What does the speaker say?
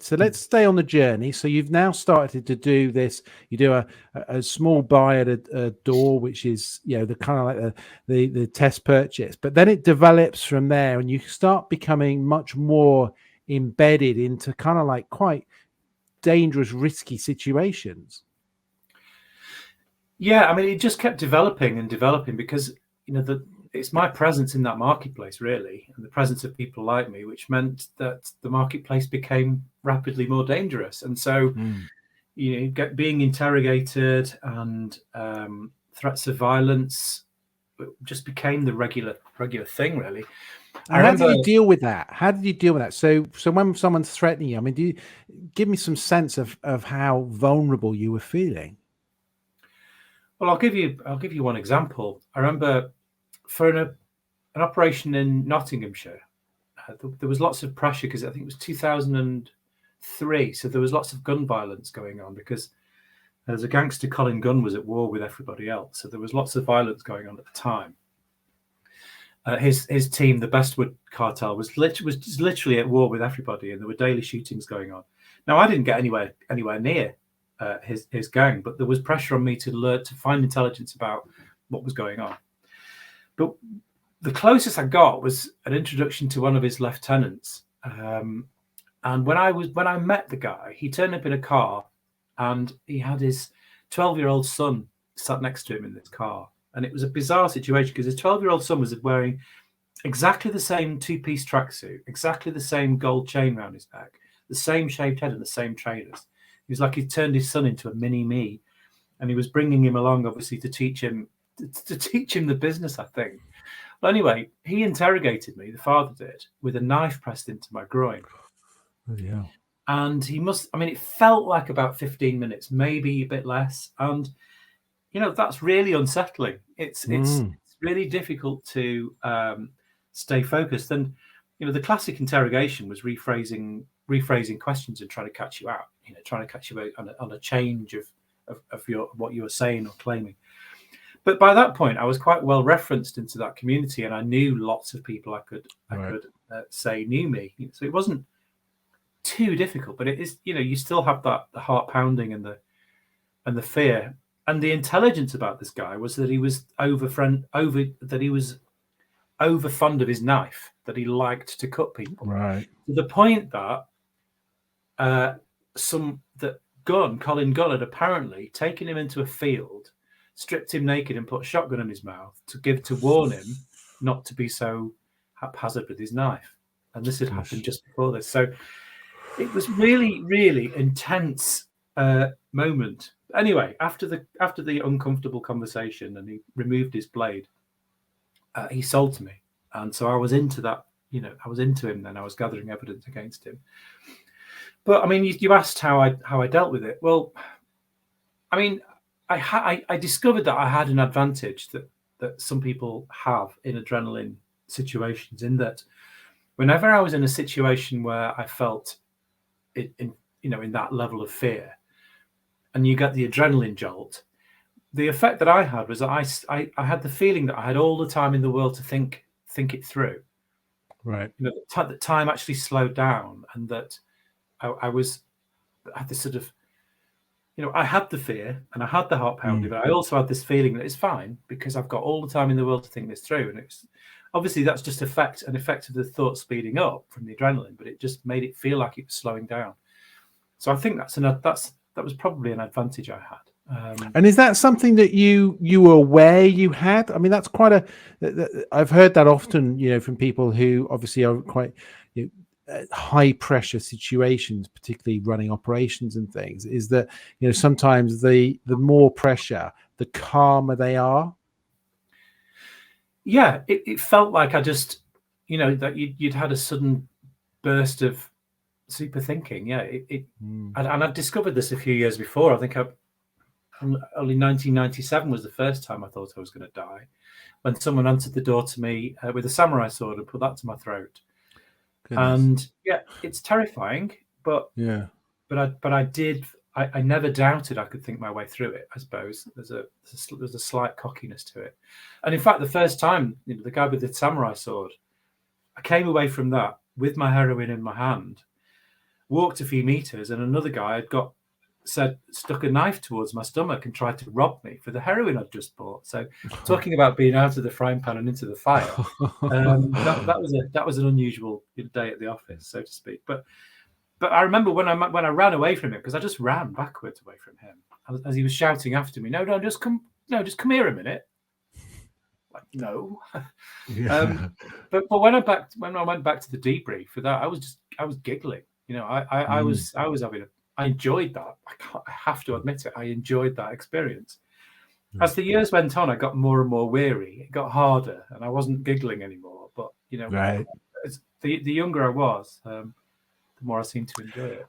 So let's stay on the journey. So you've now started to do this. You do a small buy at a door, which is, the kind of like the test purchase, but then it develops from there, and you start becoming much more embedded into kind of like quite dangerous, risky situations. Yeah, I mean, it just kept developing and developing because it's my presence in that marketplace, really, and the presence of people like me, which meant that the marketplace became rapidly more dangerous. And so, being interrogated and threats of violence just became the regular thing, really. How did you deal with that? So when someone's threatening you, I mean, do you give me some sense of how vulnerable you were feeling? Well, I'll give you one example. I remember for an operation in Nottinghamshire, there was lots of pressure because I think it was 2003, so there was lots of gun violence going on because there's a gangster, Colin Gunn, was at war with everybody else, so there was lots of violence going on at the time. His team, the Bestwood cartel, was literally at war with everybody, and there were daily shootings going on. Now, I didn't get anywhere near his gang, but there was pressure on me to find intelligence about what was going on. But the closest I got was an introduction to one of his lieutenants. And when I met the guy, he turned up in a car, and he had his 12-year-old son sat next to him in this car. And it was a bizarre situation because his 12-year-old son was wearing exactly the same two-piece tracksuit, exactly the same gold chain around his neck, the same shaved head and the same trainers. He was like he turned his son into a mini me, and he was bringing him along, obviously, to teach him the business, I think. But anyway, he interrogated me, the father did, with a knife pressed into my groin. Yeah. And it felt like about 15 minutes, maybe a bit less. And that's really unsettling. It's really difficult to stay focused. And the classic interrogation was rephrasing questions and trying to catch you out. Trying to catch you out on a change of what you were saying or claiming. But by that point, I was quite well referenced into that community, and I knew lots of people I could say knew me. So it wasn't too difficult, but it is. You still have the heart pounding and the fear. And the intelligence about this guy was that he was over fond of his knife, that he liked to cut people. Right. To the point that Colin Gunn had apparently taken him into a field, stripped him naked and put a shotgun in his mouth to warn him not to be so haphazard with his knife. And this had happened just before this. So it was really, really intense moment. Anyway, after the uncomfortable conversation, and he removed his blade, he sold to me, and so I was into that. I was into him then. I was gathering evidence against him. But I mean, you asked how I dealt with it. Well, I mean, I discovered that I had an advantage that some people have in adrenaline situations. In that, whenever I was in a situation where I felt in that level of fear, and you get the adrenaline jolt, the effect that I had was that I had the feeling that I had all the time in the world to think it through. Right. That time actually slowed down, and that I had this sort of, I had the fear and I had the heart pounding, but I also had this feeling that it's fine because I've got all the time in the world to think this through. And it's obviously that's just an effect of the thought speeding up from the adrenaline, but it just made it feel like it was slowing down. So I think that was probably an advantage I had. And is that something that you were aware you had? I mean, that's quite I've heard that often, from people who obviously are quite high pressure situations, particularly running operations and things, is that, sometimes the more pressure, the calmer they are. Yeah, it felt like I just, that you'd had a sudden burst of super thinking. Yeah, and I've discovered this a few years before. I think only 1997 was the first time I thought I was going to die, when someone answered the door to me with a samurai sword and put that to my throat. Goodness. And yeah, it's terrifying, but I never doubted I could think my way through it. I suppose there's a slight cockiness to it. And in fact, the first time, the guy with the samurai sword, I came away from that with my heroin in my hand, walked a few meters, and another guy had stuck a knife towards my stomach and tried to rob me for the heroin I'd just bought. So, talking about being out of the frying pan and into the fire, that was an unusual day at the office, so to speak. But I remember when I ran away from him, because I just ran backwards away from him as he was shouting after me, "No, just come here a minute." Like, no. But when I went back to the debrief for that, I was giggling. I was I enjoyed that. I have to admit it. I enjoyed that experience. As the years went on, I got more and more weary. It got harder, and I wasn't giggling anymore. But right. the younger I was, the more I seemed to enjoy it.